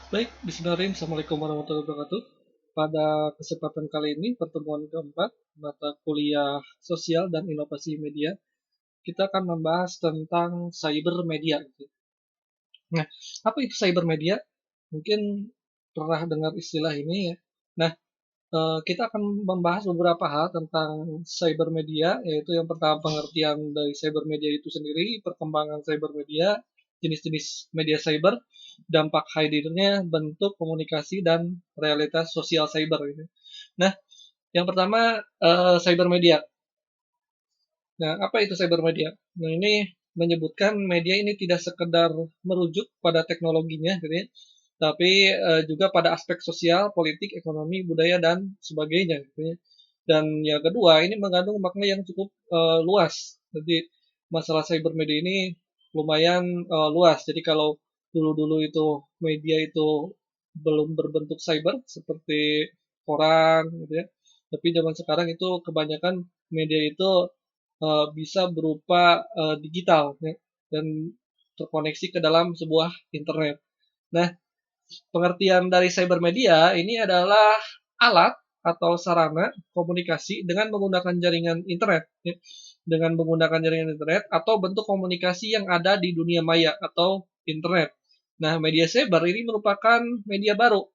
Baik, bismillahirrahmanirrahim. Assalamualaikum warahmatullahi wabarakatuh. Pada kesempatan kali ini, pertemuan keempat, mata kuliah sosial dan inovasi media, kita akan membahas tentang cyber media. Nah, apa itu cyber media? Mungkin pernah dengar istilah ini ya. Nah, kita akan membahas beberapa hal tentang cyber media, yaitu yang pertama pengertian dari cyber media itu sendiri, perkembangan cyber media, jenis-jenis media cyber, dampak hadirnya, bentuk komunikasi, dan realitas sosial cyber. Gitu. Nah, yang pertama cyber media. Nah, apa itu cyber media? Nah, ini menyebutkan media ini tidak sekedar merujuk pada teknologinya, gitu ya, tapi juga pada aspek sosial, politik, ekonomi, budaya, dan sebagainya. Gitu ya. Dan yang kedua, ini mengandung makna yang cukup luas. Jadi masalah cyber media ini lumayan luas. Jadi kalau dulu-dulu itu media itu belum berbentuk cyber seperti koran, gitu ya. Tapi zaman sekarang itu kebanyakan media itu bisa berupa digital ya, dan terkoneksi ke dalam sebuah internet. Nah, pengertian dari cyber media ini adalah alat atau sarana komunikasi dengan menggunakan jaringan internet, ya. Dengan menggunakan jaringan internet atau bentuk komunikasi yang ada di dunia maya atau internet. Nah, media cyber ini merupakan media baru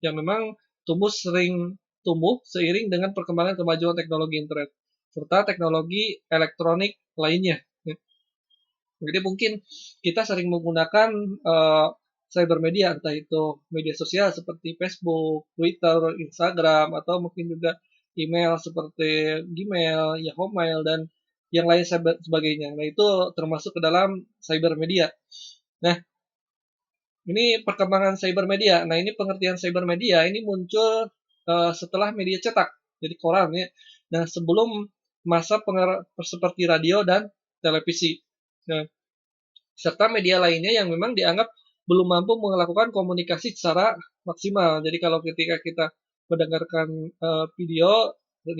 yang memang tumbuh seiring dengan perkembangan kemajuan teknologi internet serta teknologi elektronik lainnya. Ya. Jadi mungkin kita sering menggunakan cyber media, entah itu media sosial seperti Facebook, Twitter, Instagram, atau mungkin juga email seperti Gmail, Yahoo Mail, dan yang lain sebagainya. Nah, itu termasuk ke dalam cyber media. Nah, ini perkembangan cyber media. Nah, ini pengertian cyber media ini muncul setelah media cetak, jadi koran ya. Nah, sebelum masa seperti radio dan televisi. Nah, serta media lainnya yang memang dianggap belum mampu melakukan komunikasi secara maksimal. Jadi kalau ketika kita mendengarkan video,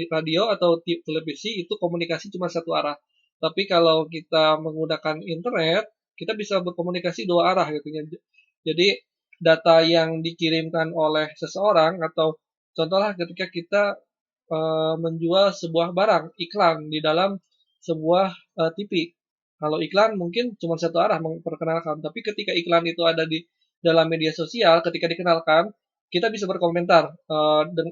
radio atau televisi itu komunikasi cuma satu arah. Tapi kalau kita menggunakan internet, kita bisa berkomunikasi dua arah gitu ya. Jadi data yang dikirimkan oleh seseorang atau contohlah ketika kita menjual sebuah barang iklan di dalam sebuah TV. Kalau iklan mungkin cuma satu arah memperkenalkan, tapi ketika iklan itu ada di dalam media sosial, ketika dikenalkan, kita bisa berkomentar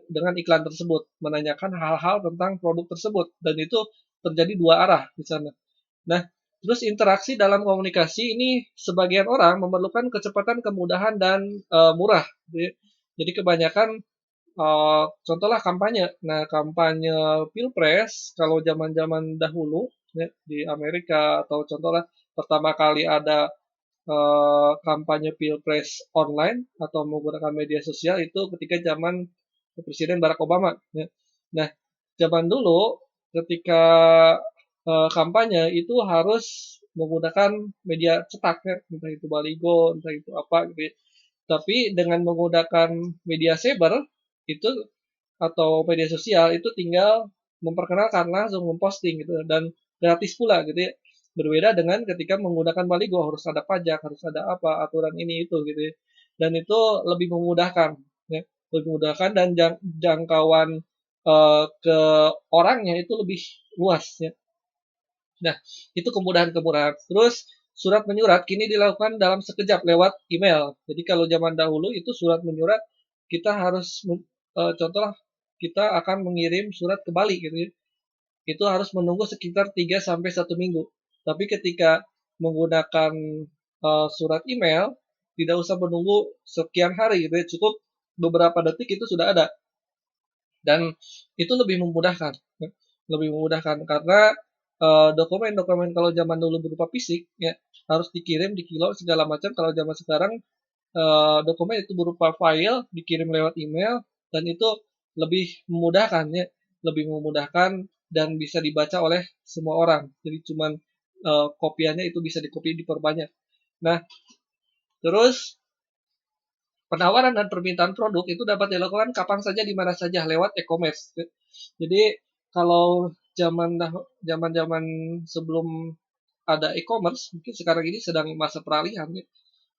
dengan iklan tersebut, menanyakan hal-hal tentang produk tersebut, dan itu terjadi dua arah di sana. Nah, terus interaksi dalam komunikasi ini sebagian orang memerlukan kecepatan, kemudahan, dan murah. Jadi kebanyakan contohlah kampanye. Nah, kampanye Pilpres kalau zaman-zaman dahulu ya, di Amerika atau contohlah pertama kali ada kampanye Pilpres online atau menggunakan media sosial itu ketika zaman Presiden Barack Obama. Ya. Nah, zaman dulu ketika kampanye itu harus menggunakan media cetak ya, entah itu baligo, entah itu apa gitu ya. Tapi dengan menggunakan media cyber itu atau media sosial itu tinggal memperkenalkan langsung memposting gitu dan gratis pula gitu ya. Berbeda dengan ketika menggunakan baligo harus ada pajak, harus ada apa aturan ini itu gitu ya. Dan itu lebih memudahkan ya, lebih memudahkan dan jangkauan ke orangnya itu lebih luas ya. Nah, itu kemudahan-kemudahan. Terus surat menyurat kini dilakukan dalam sekejap lewat email. Jadi kalau zaman dahulu itu surat menyurat kita harus contohlah kita akan mengirim surat ke Bali gitu ya. Itu harus menunggu sekitar 3 sampai 1 minggu. Tapi ketika menggunakan surat email tidak usah menunggu sekian hari gitu ya. Cukup beberapa detik itu sudah ada. Dan itu lebih memudahkan. Lebih memudahkan karena dokumen-dokumen kalau zaman dulu berupa fisik ya harus dikirim di kilo segala macam. Kalau zaman sekarang dokumen itu berupa file dikirim lewat email dan itu lebih memudahkan ya, lebih memudahkan dan bisa dibaca oleh semua orang. Jadi cuman kopiannya itu bisa dikopi diperbanyak. Nah, terus penawaran dan permintaan produk itu dapat dilakukan kapan saja di mana saja lewat e-commerce. Jadi kalau zaman-zaman sebelum ada e-commerce, mungkin sekarang ini sedang masa peralihan ya.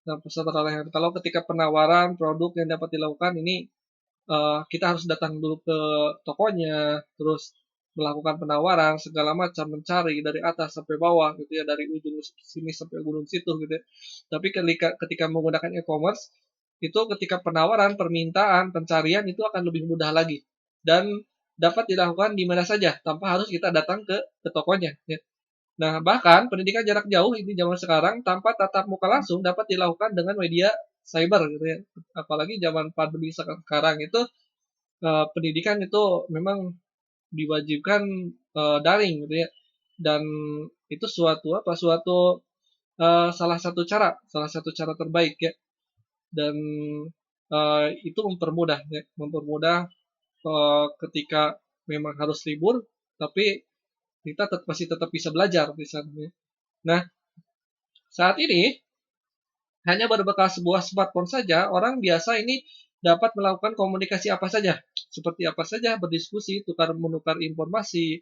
Nah, peserta lelang. Kalau ketika penawaran produk yang dapat dilakukan ini kita harus datang dulu ke tokonya, terus melakukan penawaran segala macam, mencari dari atas sampai bawah gitu ya, dari ujung sini sampai ujung situ gitu ya. Tapi ketika menggunakan e-commerce itu ketika penawaran, permintaan, pencarian itu akan lebih mudah lagi dan dapat dilakukan di mana saja tanpa harus kita datang ke tokonya ya. Nah, bahkan pendidikan jarak jauh ini zaman sekarang tanpa tatap muka langsung dapat dilakukan dengan media cyber gitu ya. Apalagi zaman pandemi sekarang itu pendidikan itu memang diwajibkan daring gitu ya. Dan itu suatu salah satu cara terbaik ya. Dan itu mempermudah ya, mempermudah ketika memang harus libur tapi kita masih tetap bisa belajar di sana ya. Nah, saat ini hanya berbekal sebuah smartphone saja, orang biasa ini dapat melakukan komunikasi apa saja, seperti apa saja, berdiskusi, tukar-menukar informasi,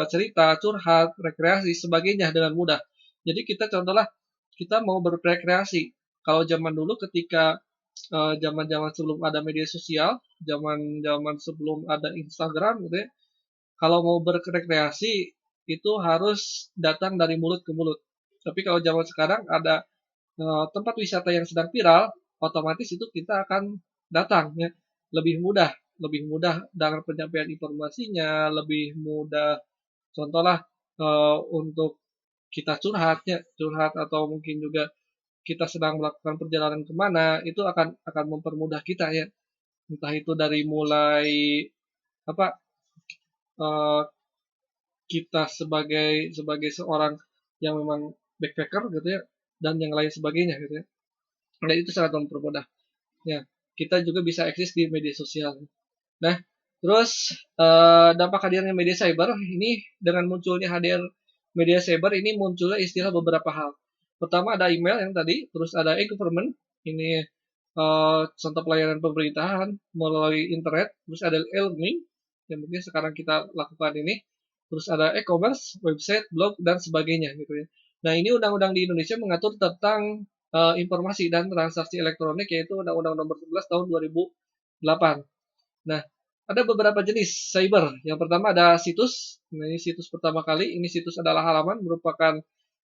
cerita, curhat, rekreasi, sebagainya dengan mudah. Jadi kita contohlah, kita mau berrekreasi. Kalau zaman dulu ketika zaman-zaman sebelum ada media sosial, zaman-zaman sebelum ada Instagram gitu ya, kalau mau berrekreasi itu harus datang dari mulut ke mulut. Tapi kalau zaman sekarang ada tempat wisata yang sedang viral, otomatis itu kita akan datang ya. Lebih mudah dengan penyampaian informasinya, lebih mudah. Contohlah untuk kita curhat atau mungkin juga kita sedang melakukan perjalanan kemana, itu akan mempermudah kita ya. Entah itu dari mulai apa eh, kita sebagai sebagai seorang yang memang backpacker gitu ya, dan yang lain sebagainya gitu ya. Dan itu sangat mempermudah. Ya, kita juga bisa eksis di media sosial. Nah, terus dampak hadirnya media cyber ini dengan munculnya hadir media cyber ini munculnya istilah beberapa hal. Pertama ada email yang tadi, terus ada e-government, ini contoh pelayanan pemerintahan melalui internet, terus ada e-learning yang mungkin sekarang kita lakukan ini, terus ada e-commerce, website, blog dan sebagainya gitu ya. Nah, ini undang-undang di Indonesia mengatur tentang informasi dan transaksi elektronik yaitu Undang-Undang Nomor 11 tahun 2008. Nah, ada beberapa jenis cyber. Yang pertama ada situs. Nah, ini situs pertama kali. Ini situs adalah halaman merupakan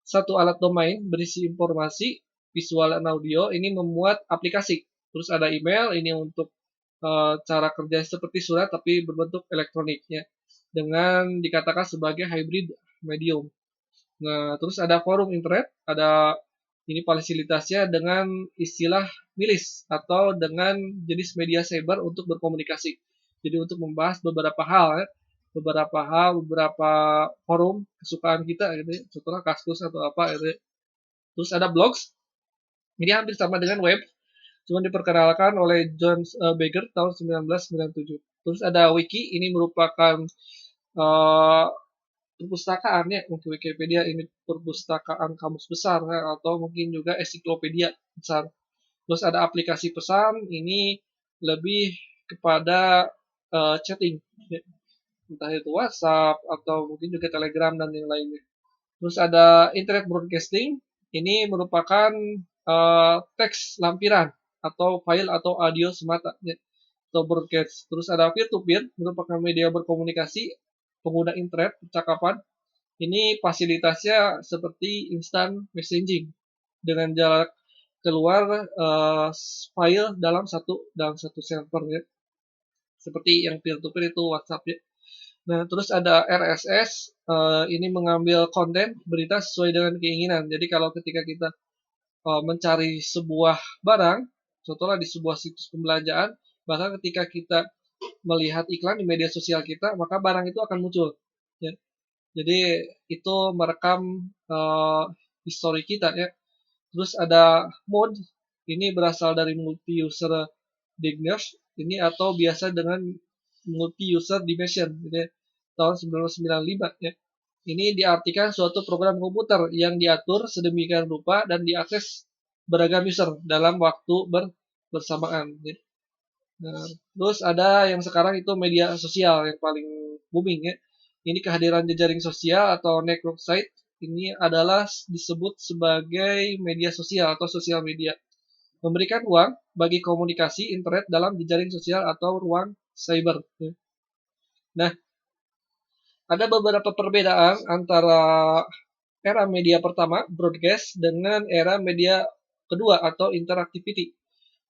satu alat domain berisi informasi, visual dan audio. Ini memuat aplikasi. Terus ada email. Ini untuk cara kerja seperti surat tapi berbentuk elektroniknya dengan dikatakan sebagai hybrid medium. Nah, terus ada forum internet, ada ini fasilitasnya dengan istilah milis atau dengan jenis media cyber untuk berkomunikasi. Jadi untuk membahas beberapa hal ya, beberapa forum kesukaan kita gitu ya. Contohnya Kaskus atau apa gitu ya. Terus ada blogs, ini hampir sama dengan web, cuma diperkenalkan oleh John Berger tahun 1997. Terus ada wiki, ini merupakan uh, perpustakaan ya, mungkin Wikipedia ini perpustakaan kamus besar ya, atau mungkin juga ensiklopedia besar. Terus ada aplikasi pesan, ini lebih kepada chatting, ya. Entah itu WhatsApp atau mungkin juga Telegram dan yang lainnya. Terus ada internet broadcasting, ini merupakan teks lampiran atau file atau audio semata ya, atau broadcast. Terus ada peer-to-peer, merupakan media berkomunikasi pengguna internet percakapan. Ini fasilitasnya seperti instant messaging dengan jarak keluar file dalam satu server ya. Seperti yang peer to peer itu WhatsApp ya. Nah, terus ada RSS, ini mengambil konten berita sesuai dengan keinginan. Jadi kalau ketika kita mencari sebuah barang, contohnya di sebuah situs pembelanjaan, bahkan ketika kita melihat iklan di media sosial kita, maka barang itu akan muncul. Ya. Jadi itu merekam history kita ya. Terus ada mode, ini berasal dari multi user diagnosis ini atau biasa dengan multi user dimension gitu ya, tahun 1995 ya. Ini diartikan suatu program komputer yang diatur sedemikian rupa dan diakses beragam user dalam waktu bersamaan ya. Nah, terus ada yang sekarang itu media sosial yang paling booming ya. Ini kehadiran jejaring sosial atau network site ini adalah disebut sebagai media sosial atau sosial media. Memberikan ruang bagi komunikasi internet dalam jejaring sosial atau ruang cyber. Nah, ada beberapa perbedaan antara era media pertama, broadcast, dengan era media kedua atau interactivity.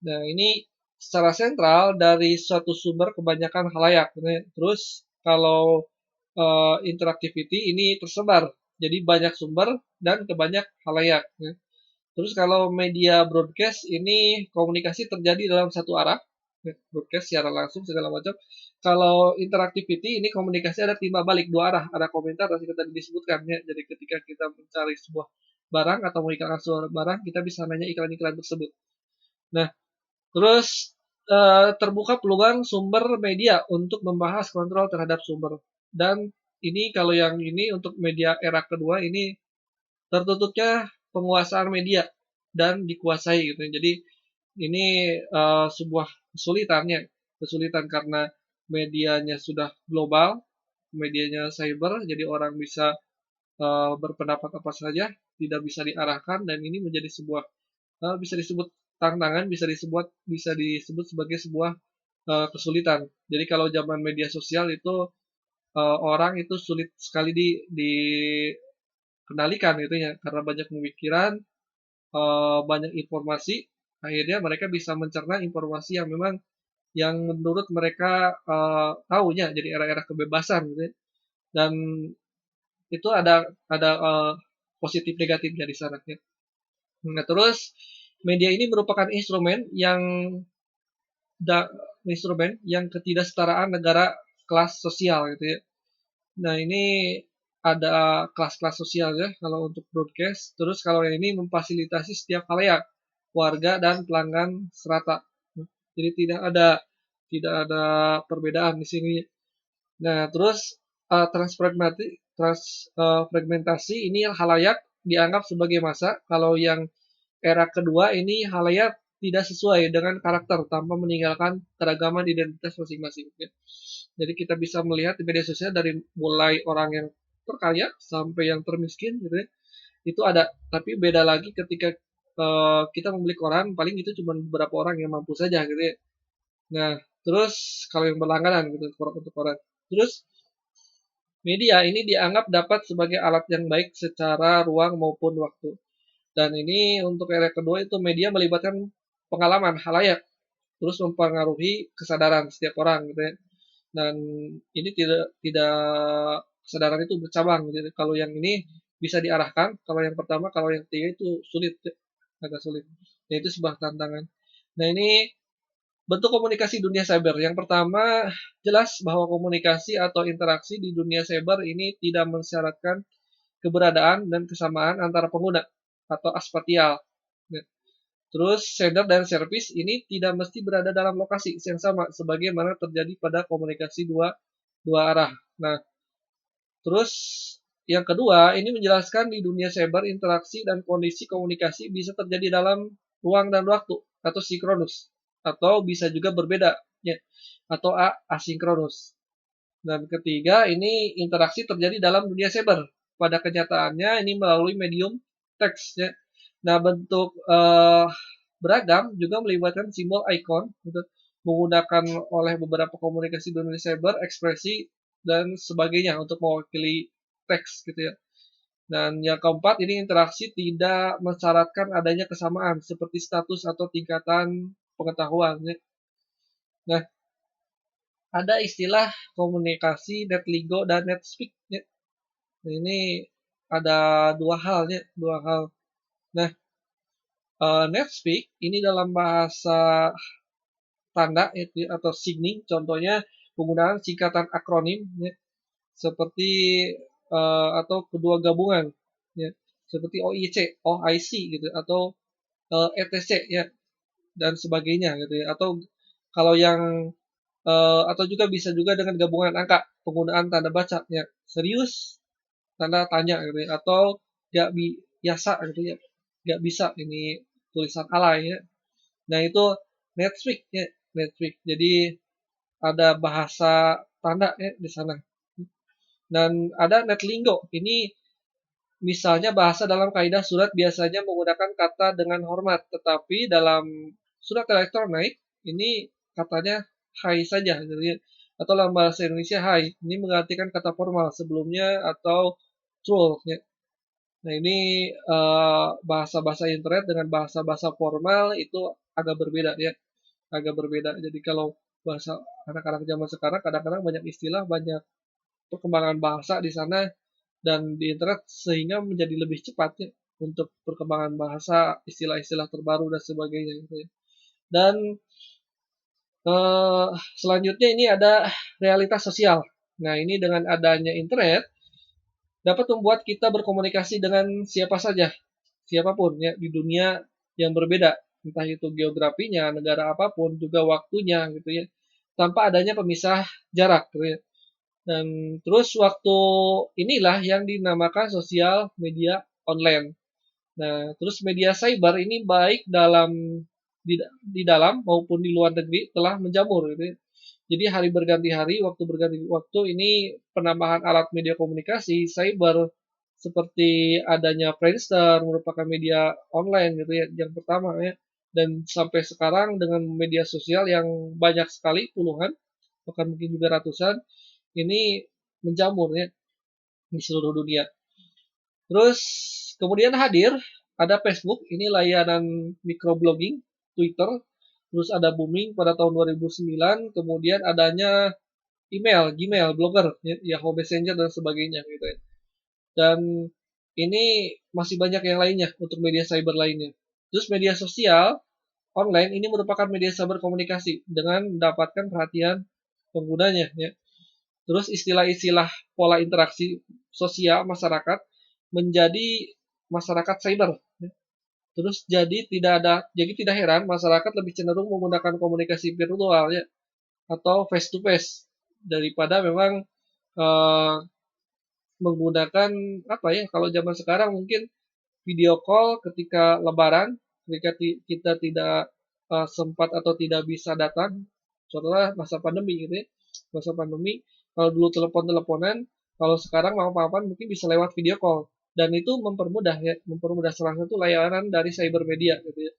Nah, ini secara sentral dari suatu sumber kebanyakan halayak. Terus kalau interactivity ini tersebar, jadi banyak sumber dan ke banyak halayak. Terus kalau media broadcast ini komunikasi terjadi dalam satu arah, broadcast secara langsung segala macam. Kalau interactivity ini komunikasi ada timba balik dua arah, ada komentar dan tadi disebutkan ya. Jadi ketika kita mencari sebuah barang atau mengiklankan sebuah barang, kita bisa nanya iklan-iklan tersebut. Nah, terus terbuka peluang sumber media untuk membahas kontrol terhadap sumber. Dan ini kalau yang ini untuk media era kedua ini tertutupnya penguasaan media dan dikuasai gitu. Jadi ini sebuah kesulitan karena medianya sudah global, medianya cyber, jadi orang bisa berpendapat apa saja, tidak bisa diarahkan dan ini menjadi sebuah bisa disebut tantangan, bisa disebut sebagai sebuah kesulitan. Jadi kalau zaman media sosial itu orang itu sulit sekali dikendalikan gitu ya, karena banyak pemikiran, banyak informasi, akhirnya mereka bisa mencerna informasi yang memang yang menurut mereka tahunya, jadi era-era kebebasan gitu ya. Dan itu ada positif negatifnya di sana ya. Nah, terus media ini merupakan da, instrumen yang ketidaksetaraan negara kelas sosial gitu ya. Nah, ini ada kelas-kelas sosial ya kalau untuk broadcast. Terus kalau yang ini memfasilitasi setiap halayak, warga dan pelanggan serata. Jadi tidak ada perbedaan di sini. Nah, terus transfragmentasi ini halayak dianggap sebagai massa. Kalau yang era kedua ini halayak tidak sesuai dengan karakter tanpa meninggalkan keragaman identitas masing-masing. Ya. Jadi kita bisa melihat di media sosial dari mulai orang yang terkaya sampai yang termiskin gitu ya. Itu ada, tapi beda lagi ketika kita membeli koran, paling itu cuma beberapa orang yang mampu saja gitu ya. Nah, terus kalau yang berlangganan gitu untuk koran. Terus media ini dianggap dapat sebagai alat yang baik secara ruang maupun waktu. Dan ini untuk era kedua itu media melibatkan pengalaman halayak, terus mempengaruhi kesadaran setiap orang gitu ya. Dan ini tidak tidak kesadaran itu bercabang. Jadi kalau yang ini bisa diarahkan, kalau yang pertama, kalau yang ketiga itu sulit, ya. Agak sulit. Ya, itu sebuah tantangan. Nah, ini bentuk komunikasi dunia cyber. Yang pertama, jelas bahwa komunikasi atau interaksi di dunia cyber ini tidak mensyaratkan keberadaan dan kesamaan antara pengguna atau aspatial. Nah, terus sender dan service ini tidak mesti berada dalam lokasi yang sama sebagaimana terjadi pada komunikasi dua arah. Nah, terus yang kedua ini menjelaskan di dunia cyber interaksi dan kondisi komunikasi bisa terjadi dalam ruang dan waktu atau sinkronus atau bisa juga berbeda ya atau asinkronus. Dan ketiga ini interaksi terjadi dalam dunia cyber. Pada kenyataannya ini melalui medium teks ya. Nah, bentuk beragam juga melibatkan simbol ikon gitu, menggunakan oleh beberapa komunikasi dunia cyber, ekspresi dan sebagainya untuk mewakili teks gitu ya. Dan yang keempat ini interaksi tidak mensyaratkan adanya kesamaan seperti status atau tingkatan pengetahuan. Ya. Nah, ada istilah komunikasi netlingo dan netspeak. Ya. Nah, ini ada dua hal ya, dua hal. Nah, netspeak ini dalam bahasa tanda itu atau signing, contohnya penggunaan singkatan akronim ya, seperti atau kedua gabungan ya, seperti OIC, OIC gitu atau ETC ya dan sebagainya gitu ya. Atau kalau yang atau juga bisa juga dengan gabungan angka, penggunaan tanda baca ya, serius tanda tanya gitu ya, atau gak biasa gitu ya, gak bisa ini tulisan alay ya. Nah, itu Netflix ya, Netflix. Jadi ada bahasa tanda ya di sana. Dan ada Netlingo. Ini Misalnya bahasa dalam kaidah surat biasanya menggunakan kata dengan hormat, tetapi dalam surat elektronik ini katanya hai saja, gitu ya. Atau dalam bahasa Indonesia hai, ini menggantikan kata formal sebelumnya atau true. Ya. Nah ini bahasa-bahasa internet dengan bahasa-bahasa formal itu agak berbeda ya, agak berbeda. Jadi kalau bahasa anak-anak zaman sekarang kadang-kadang banyak istilah, banyak perkembangan bahasa di sana dan di internet sehingga menjadi lebih cepat ya untuk perkembangan bahasa, istilah-istilah terbaru dan sebagainya gitu ya. Dan selanjutnya ini ada realitas sosial. Nah, ini dengan adanya internet dapat membuat kita berkomunikasi dengan siapa saja, siapapun ya di dunia yang berbeda, entah itu geografinya, negara apapun, juga waktunya gitu ya, tanpa adanya pemisah jarak gitu ya. Dan terus waktu inilah yang dinamakan sosial media online. Nah, terus media cyber ini baik di dalam maupun di luar negeri telah menjamur gitu ya. Jadi hari berganti hari, waktu berganti waktu ini penambahan alat media komunikasi cyber seperti adanya Friendster merupakan media online gitu ya yang pertama ya. Dan sampai sekarang dengan media sosial yang banyak sekali puluhan bahkan mungkin juga ratusan ini menjamur ya di seluruh dunia. Terus kemudian hadir ada Facebook, ini layanan microblogging, Twitter, terus ada booming pada tahun 2009, kemudian adanya email, Gmail, Blogger, Yahoo Messenger dan sebagainya gitu ya. Dan ini masih banyak yang lainnya untuk media cyber lainnya. Terus media sosial online ini merupakan media cyber komunikasi dengan mendapatkan perhatian penggunanya ya. Terus istilah-istilah pola interaksi sosial masyarakat menjadi masyarakat cyber. Terus jadi tidak heran masyarakat lebih cenderung menggunakan komunikasi virtual ya atau face to face daripada memang eh, menggunakan apa ya kalau zaman sekarang mungkin video call ketika lebaran ketika kita tidak sempat atau tidak bisa datang contohnya masa pandemi gitu ya masa pandemi kalau dulu telepon-teleponan kalau sekarang mau apa-apa mungkin bisa lewat video call dan itu mempermudah ya mempermudah salah satu layanan dari cyber media gitu ya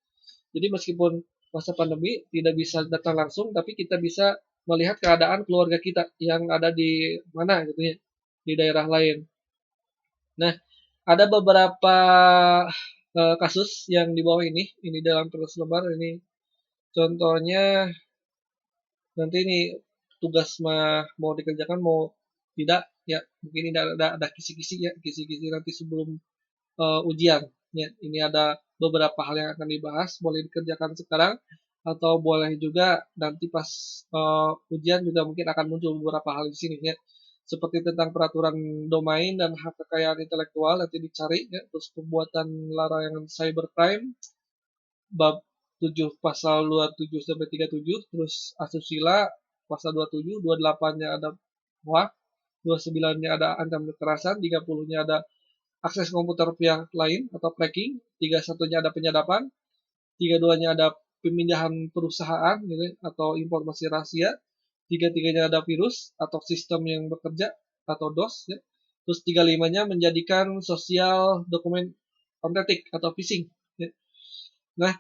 jadi meskipun masa pandemi tidak bisa datang langsung tapi kita bisa melihat keadaan keluarga kita yang ada di mana gitu ya di daerah lain. Nah, ada beberapa kasus yang di bawah ini dalam terus lembar ini. Contohnya nanti ini tugas mau dikerjakan mau tidak ya mungkin ini ada kisi-kisi ya kisi-kisi nanti sebelum ujian ya ini ada beberapa hal yang akan dibahas boleh dikerjakan sekarang atau boleh juga nanti pas ujian juga mungkin akan muncul beberapa hal di sini ya seperti tentang peraturan domain dan hak kekayaan intelektual nanti dicari ya terus pembuatan larangan cybercrime bab 7 pasal 27 sampai 37 terus asusila pasal 27 28-nya ada hoak 29-nya ada ancaman kekerasan 30-nya ada akses komputer pihak lain atau tracking 31-nya ada penyadapan 32-nya ada pemindahan perusahaan gitu, atau informasi rahasia 33-nya ada virus atau sistem yang bekerja atau DOS ya. Terus 35-nya menjadikan sosial dokumen autentik atau phishing ya. Nah,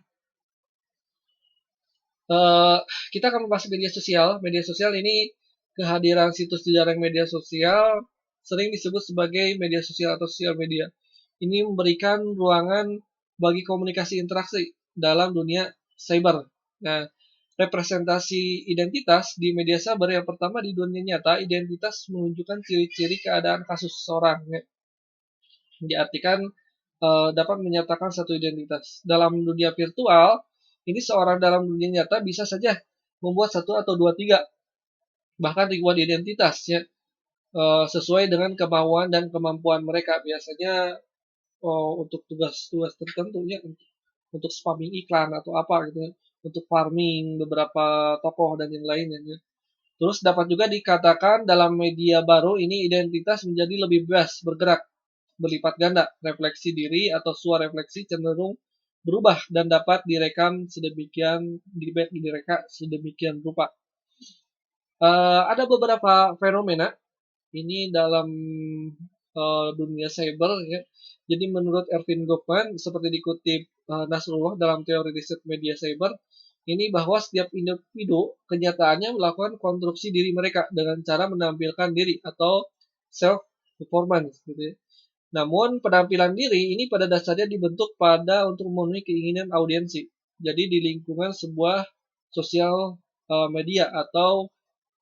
eh, kita akan membahas media sosial. Media sosial ini kehadiran situs jejaring media sosial sering disebut sebagai media sosial atau sosial media. Ini memberikan ruangan bagi komunikasi interaksi dalam dunia cyber. Nah, representasi identitas di media cyber yang pertama di dunia nyata, identitas menunjukkan ciri-ciri keadaan kasus seseorang. Ya. Diartikan dapat menyatakan satu identitas. Dalam dunia virtual, ini seorang dalam dunia nyata bisa saja membuat satu atau dua tiga bahkan ribuan identitas ya sesuai dengan kemauan dan kemampuan mereka biasanya untuk tugas-tugas tertentu ya untuk spamming iklan atau apa gitu ya untuk farming beberapa tokoh dan yang lainnya ya. Terus dapat juga dikatakan dalam media baru ini identitas menjadi lebih bebas bergerak berlipat ganda refleksi diri atau suara refleksi cenderung berubah dan dapat direka sedemikian rupa. Ada beberapa fenomena ini dalam dunia cyber ya. Jadi menurut Ervin Goffman, seperti dikutip Nasrullah dalam teori riset media cyber, ini bahwa setiap individu kenyataannya melakukan konstruksi diri mereka dengan cara menampilkan diri atau self performance gitu ya. Namun penampilan diri ini pada dasarnya dibentuk pada untuk memenuhi keinginan audiensi. Jadi di lingkungan sebuah sosial media atau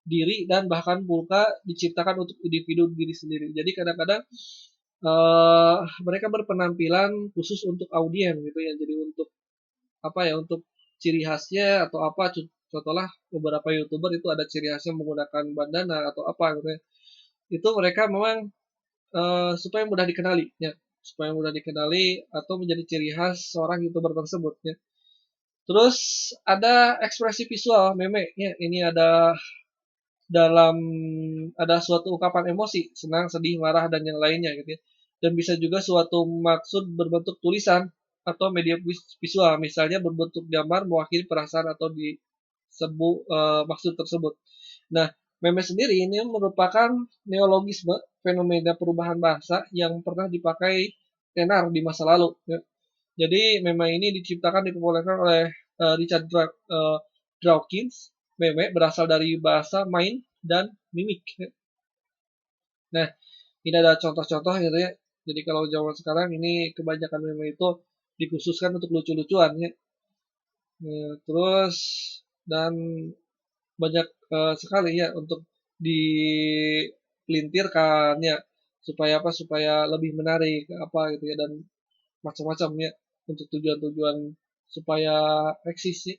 diri dan bahkan pulka diciptakan untuk individu diri sendiri. Jadi kadang-kadang mereka berpenampilan khusus untuk audiens gitu ya. Jadi untuk apa ya, untuk ciri khasnya atau apa, contohlah beberapa youtuber itu ada ciri khasnya menggunakan bandana atau apa gitu ya. Itu mereka memang supaya mudah dikenali ya, supaya mudah dikenali atau menjadi ciri khas seorang youtuber tersebut ya. Terus ada ekspresi visual meme ya, ini ada dalam ada suatu ungkapan emosi, senang, sedih, marah dan yang lainnya gitu ya. Dan bisa juga suatu maksud berbentuk tulisan atau media visual, misalnya berbentuk gambar mewakili perasaan atau disebut maksud tersebut. Nah, meme sendiri ini merupakan neologisme fenomena perubahan bahasa yang pernah dipakai tenar di masa lalu. Ya. Jadi meme ini diciptakan dipopulerkan oleh Richard Dawkins. Meme berasal dari bahasa main dan mimik. Nah, ini ada contoh-contoh gitu ya. Jadi kalau zaman sekarang ini kebanyakan meme itu dikhususkan untuk lucu-lucuan ya. Terus dan banyak sekali ya untuk dipelintirkan ya, supaya apa, supaya lebih menarik apa gitu ya, dan macam-macam ya untuk tujuan-tujuan supaya eksis ya.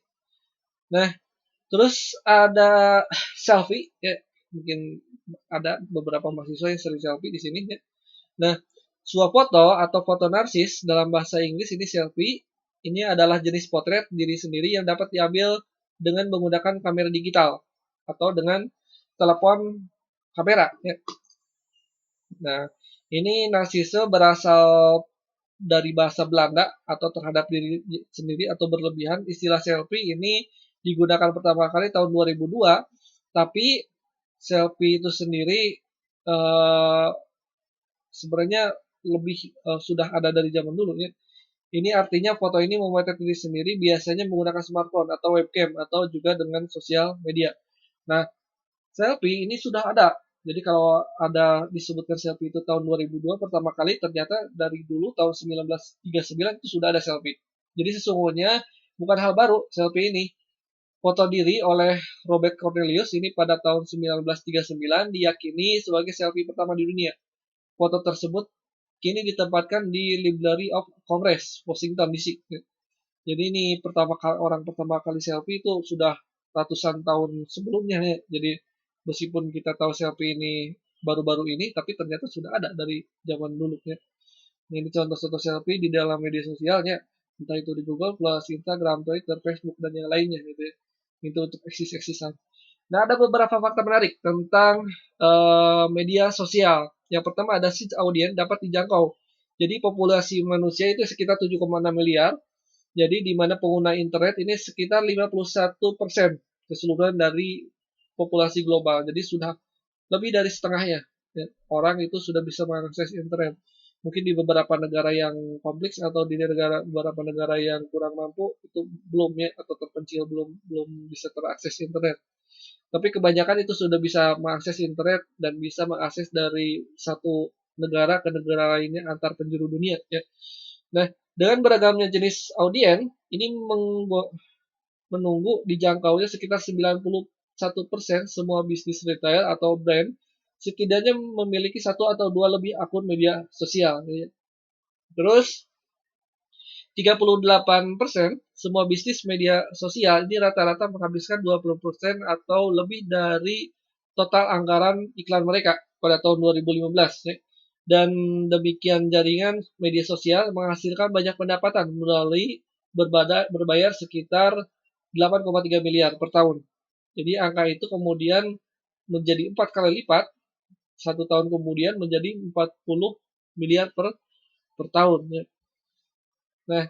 Nah, terus ada selfie ya, mungkin ada beberapa mahasiswa yang sering selfie di sini ya. Nah, suap foto atau foto narsis dalam bahasa Inggris ini selfie ini adalah jenis potret diri sendiri yang dapat diambil dengan menggunakan kamera digital atau dengan telepon kamera ya. Nah, ini narsisme berasal dari bahasa Belanda atau terhadap diri sendiri atau berlebihan. Istilah selfie ini digunakan pertama kali tahun 2002, tapi selfie itu sendiri eh, sebenarnya lebih sudah ada dari zaman dulu ya. Ini artinya foto ini memotret diri sendiri biasanya menggunakan smartphone atau webcam atau juga dengan sosial media. Nah, selfie ini sudah ada. Jadi kalau ada disebutkan selfie itu tahun 2002 pertama kali, ternyata dari dulu tahun 1939 itu sudah ada selfie. Jadi sesungguhnya bukan hal baru selfie ini. Foto diri oleh Robert Cornelius ini pada tahun 1939 diyakini sebagai selfie pertama di dunia. Foto tersebut kini ditempatkan di Library of Congress, Washington DC. Jadi ini orang pertama kali selfie itu sudah ratusan tahun sebelumnya ya. Jadi meskipun kita tahu selfie ini baru-baru ini, tapi ternyata sudah ada dari zaman dulu ya. Nah, ini contoh-contoh selfie di dalam media sosialnya, entah itu di Google Plus, Instagram, Twitter, Facebook dan yang lainnya gitu ya. Itu untuk eksis-eksisan. Nah, ada beberapa fakta menarik tentang media sosial. Yang pertama ada search audience dapat dijangkau. Jadi populasi manusia itu sekitar 7,6 miliar. Jadi di mana pengguna internet ini sekitar 51% keseluruhan dari populasi global. Jadi sudah lebih dari setengahnya ya, orang itu sudah bisa mengakses internet. Mungkin di beberapa negara yang kompleks atau di beberapa negara yang kurang mampu itu belum ya, atau terpencil belum bisa terakses internet. Tapi kebanyakan itu sudah bisa mengakses internet dan bisa mengakses dari satu negara ke negara lainnya antar penjuru dunia ya. Nah, dengan beragamnya jenis audiens, ini menunggu dijangkaunya sekitar 91% semua bisnis retail atau brand setidaknya memiliki satu atau dua lebih akun media sosial. Terus 38% semua bisnis media sosial ini rata-rata menghabiskan 20% atau lebih dari total anggaran iklan mereka pada tahun 2015 ya. Dan demikian jaringan media sosial menghasilkan banyak pendapatan melalui berbayar sekitar 8,3 miliar per tahun. Jadi angka itu kemudian menjadi 4 kali lipat satu tahun kemudian menjadi 40 miliar per tahun. Ya. Nah,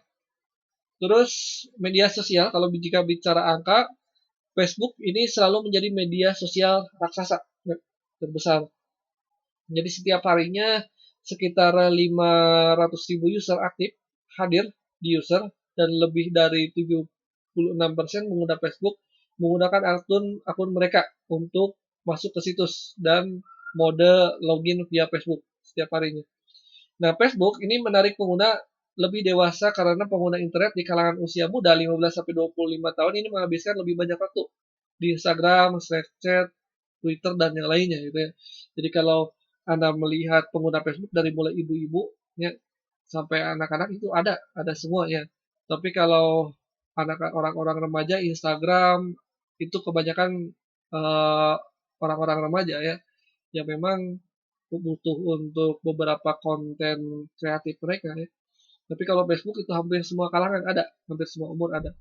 terus media sosial kalau jika bicara angka, Facebook ini selalu menjadi media sosial raksasa ya, terbesar. Jadi setiap harinya sekitar 500.000 user aktif hadir di user, dan lebih dari 76% pengguna Facebook menggunakan akun mereka untuk masuk ke situs dan mode login via Facebook setiap harinya. Nah, Facebook ini menarik pengguna lebih dewasa karena pengguna internet di kalangan usia muda 15-25 tahun ini menghabiskan lebih banyak waktu di Instagram, Snapchat, Twitter, dan yang lainnya gitu ya. Jadi kalau Anda melihat pengguna Facebook dari mulai ibu-ibu ya sampai anak-anak itu ada semua ya. Tapi kalau orang-orang remaja Instagram itu kebanyakan eh, orang-orang remaja ya yang memang butuh untuk beberapa konten kreatif mereka ya. Tapi kalau Facebook itu hampir semua kalangan ada, hampir semua umur ada.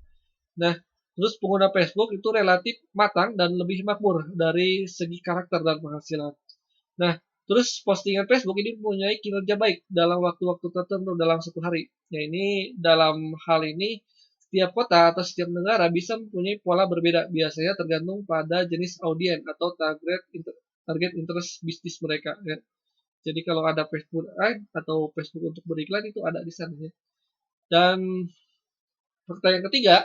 Nah, terus pengguna Facebook itu relatif matang dan lebih makmur dari segi karakter dan penghasilan. Nah, terus postingan Facebook ini mempunyai kinerja baik dalam waktu-waktu tertentu dalam satu hari. Ya, ini dalam hal ini setiap kota atau setiap negara bisa mempunyai pola berbeda, biasanya tergantung pada jenis audiens atau target interest bisnis mereka ya. Jadi kalau ada Facebook Ad atau Facebook untuk beriklan itu ada di sana ya. Dan fakta yang ketiga,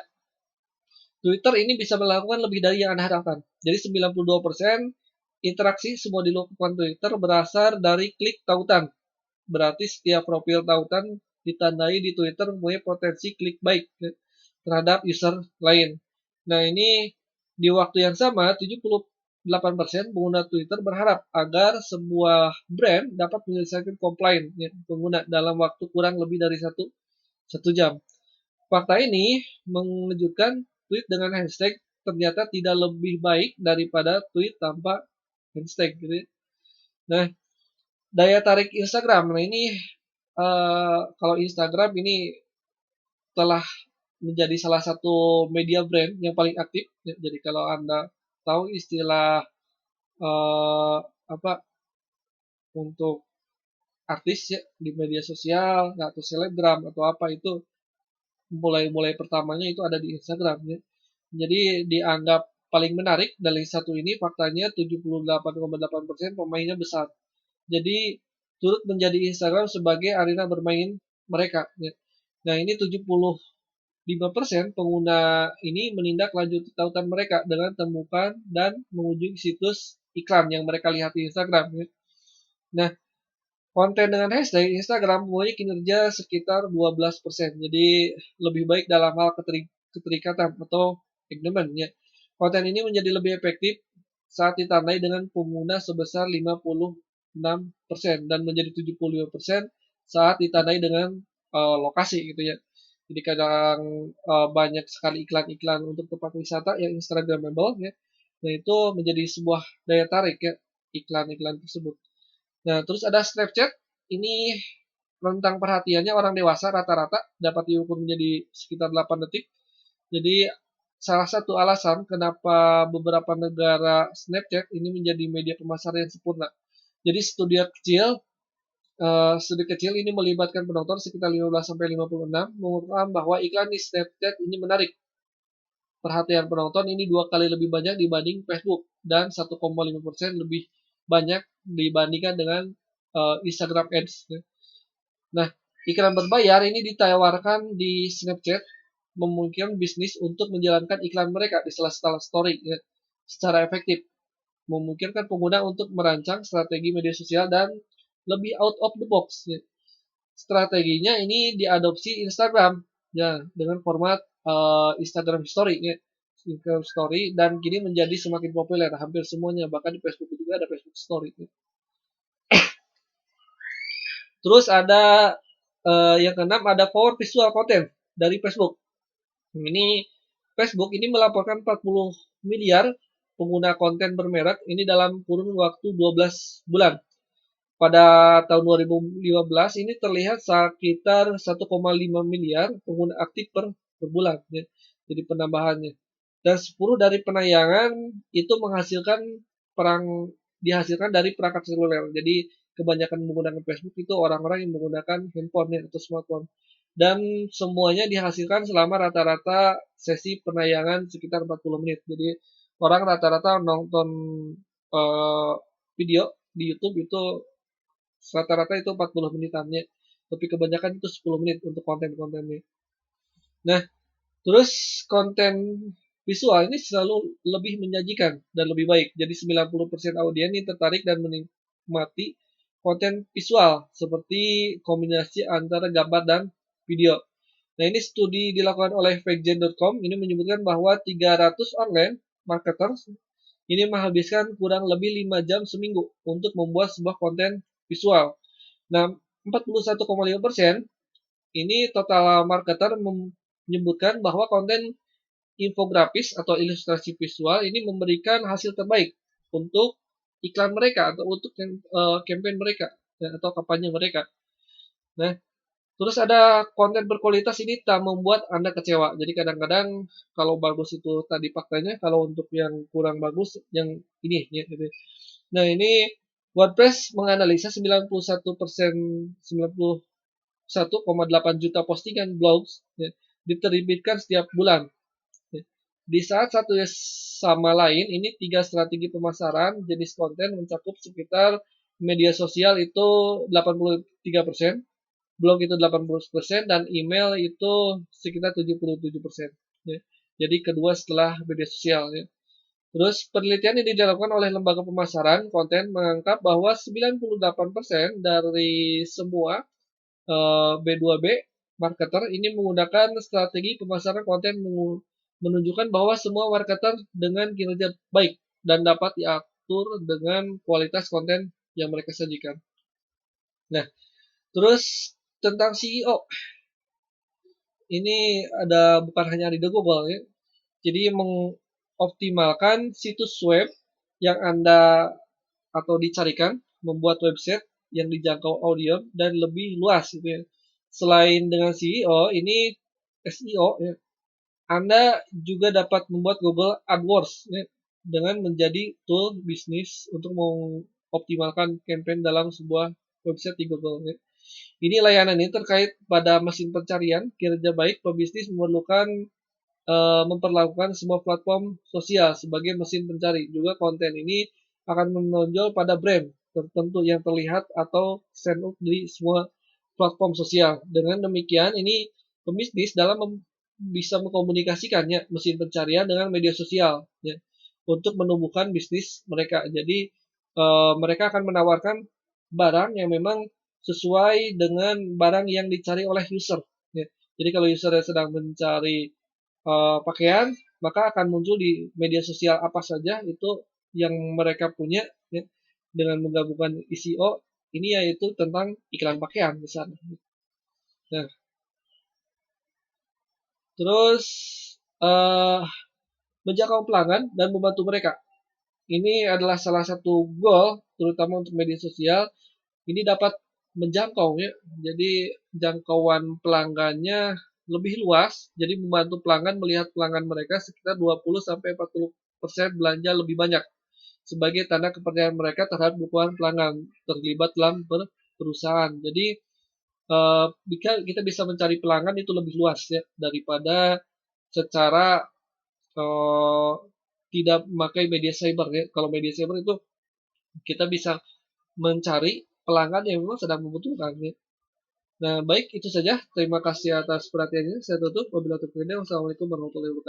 Twitter ini bisa melakukan lebih dari yang Anda harapkan. Jadi 92% interaksi semua dilakukan Twitter berasal dari klik tautan. Berarti setiap profil tautan ditandai di Twitter mempunyai potensi klik baik terhadap user lain. Nah, ini di waktu yang sama 78% pengguna Twitter berharap agar sebuah brand dapat menyelesaikan komplain pengguna dalam waktu kurang lebih dari satu jam. Fakta ini mengejutkan, tweet dengan hashtag ternyata tidak lebih baik daripada tweet tanpa hashtag gitu ya. Nah, daya tarik Instagram. Nah, ini kalau Instagram ini telah menjadi salah satu media brand yang paling aktif. Ya, jadi kalau Anda tahu istilah eh, apa untuk artis ya di media sosial atau selebgram atau apa itu mulai pertamanya itu ada di Instagram ya. Jadi dianggap paling menarik dari satu ini faktanya 78,8% pemainnya besar. Jadi turut menjadi Instagram sebagai arena bermain mereka ya. Nah, ini 75% pengguna ini menindaklanjuti tautan mereka dengan temukan dan mengunjungi situs iklan yang mereka lihat di Instagram ya. Nah, konten dengan hashtag Instagram mempunyai kinerja sekitar 12%. Jadi lebih baik dalam hal keterikatan atau engagement ya. Konten ini menjadi lebih efektif saat ditandai dengan pengguna sebesar 56% dan menjadi 75% saat ditandai dengan lokasi gitu ya. Jadi kadang banyak sekali iklan-iklan untuk tempat wisata yang Instagramable ya. Nah, itu menjadi sebuah daya tarik ya iklan-iklan tersebut. Nah, terus ada Snapchat. Ini rentang perhatiannya orang dewasa rata-rata dapat diukur menjadi sekitar 8 detik. Jadi salah satu alasan kenapa beberapa negara Snapchat ini menjadi media pemasaran yang sempurna. Jadi studi kecil ini melibatkan penonton sekitar 15-56 mengungkapkan bahwa iklan di Snapchat ini menarik. Perhatian penonton ini 2 kali lebih banyak dibanding Facebook dan 1,5% lebih banyak dibandingkan dengan Instagram Ads. Nah, iklan berbayar ini ditawarkan di Snapchat memungkinkan bisnis untuk menjalankan iklan mereka di sela-sela story ya, secara efektif, memungkinkan pengguna untuk merancang strategi media sosial dan lebih out of the box ya. Strateginya ini diadopsi Instagram ya dengan format Instagram Story ya. Instagram Story dan kini menjadi semakin populer hampir semuanya, bahkan di Facebook juga ada Facebook Story ya. Terus ada yang keenam ada power visual content dari Facebook. Ini Facebook ini melaporkan 40 miliar pengguna konten bermerek ini dalam kurun waktu 12 bulan. Pada tahun 2015 ini terlihat sekitar 1,5 miliar pengguna aktif per bulan ya. Jadi penambahannya. Dan 10 dari penayangan itu dihasilkan dari perangkat seluler. Jadi kebanyakan menggunakan Facebook itu orang-orang yang menggunakan handphone ya, atau smartphone. Dan semuanya dihasilkan selama rata-rata sesi penayangan sekitar 40 menit. Jadi orang rata-rata nonton video di YouTube itu Rata-rata itu 40 menitannya. Tapi kebanyakan itu 10 menit untuk konten-kontennya. Nah, terus konten visual ini selalu lebih menyajikan dan lebih baik. Jadi 90% audiens ini tertarik dan menikmati konten visual seperti kombinasi antara gambar dan video. Nah, ini studi dilakukan oleh factgen.com ini menyebutkan bahwa 300 online marketers ini menghabiskan kurang lebih 5 jam seminggu untuk membuat sebuah konten visual. Nah, 41,5% ini total marketer menyebutkan bahwa konten infografis atau ilustrasi visual ini memberikan hasil terbaik untuk iklan mereka atau untuk campaign mereka atau kampanye mereka. Nah, terus ada konten berkualitas ini tak membuat Anda kecewa. Jadi kadang-kadang kalau bagus itu tadi faktanya, kalau untuk yang kurang bagus yang ini ya, gitu. Nah, ini WordPress menganalisa 91%, 91,8 juta postingan blogs ya, diterbitkan setiap bulan. Ya. Di saat satu sama lain, ini 3 strategi pemasaran jenis konten mencakup sekitar media sosial itu 83%, blog itu 80%, dan email itu sekitar 77%. Ya. Jadi kedua setelah media sosial. Ya. Terus penelitian ini dilakukan oleh lembaga pemasaran konten mengangkat bahwa 98% dari semua B2B marketer ini menggunakan strategi pemasaran konten menunjukkan bahwa semua marketer dengan kinerja baik dan dapat diatur dengan kualitas konten yang mereka sajikan. Nah, terus tentang CEO, ini ada bukan hanya di Google ya. Jadi mengoptimalkan situs web yang Anda atau dicarikan, membuat website yang dijangkau audiens dan lebih luas gitu ya. Selain dengan CEO, ini SEO ya, Anda juga dapat membuat Google AdWords ya, dengan menjadi tool bisnis untuk mengoptimalkan campaign dalam sebuah website di Google ya. Ini layanan ini terkait pada mesin pencarian kinerja baik pebisnis memerlukan memperlakukan semua platform sosial sebagai mesin pencari. Juga konten ini akan menonjol pada brand tertentu yang terlihat atau stand out di semua platform sosial. Dengan demikian, ini pebisnis dalam bisa mengkomunikasikannya mesin pencarian dengan media sosial ya, untuk menumbuhkan bisnis mereka. Jadi mereka akan menawarkan barang yang memang sesuai dengan barang yang dicari oleh user. Ya. Jadi kalau user sedang mencari pakaian, maka akan muncul di media sosial apa saja itu yang mereka punya ya, dengan menggabungkan SEO ini yaitu tentang iklan pakaian misalnya. Nah, terus uh, menjangkau pelanggan dan membantu mereka. Ini adalah salah satu goal terutama untuk media sosial. Ini dapat menjangkau ya. Jadi jangkauan pelanggannya lebih luas, jadi membantu pelanggan melihat pelanggan mereka sekitar 20 sampai 40% belanja lebih banyak sebagai tanda kepercayaan mereka terhadap dukungan pelanggan terlibat dalam perusahaan. Jadi kita bisa mencari pelanggan itu lebih luas ya daripada secara eh, tidak memakai media cyber ya. Kalau media cyber itu kita bisa mencari pelanggan yang memang sedang membutuhkan ya. Nah, baik itu saja. Terima kasih atas perhatiannya. Saya tutup. Wabillahi taufiq. Wassalamualaikum warahmatullahi wabarakatuh.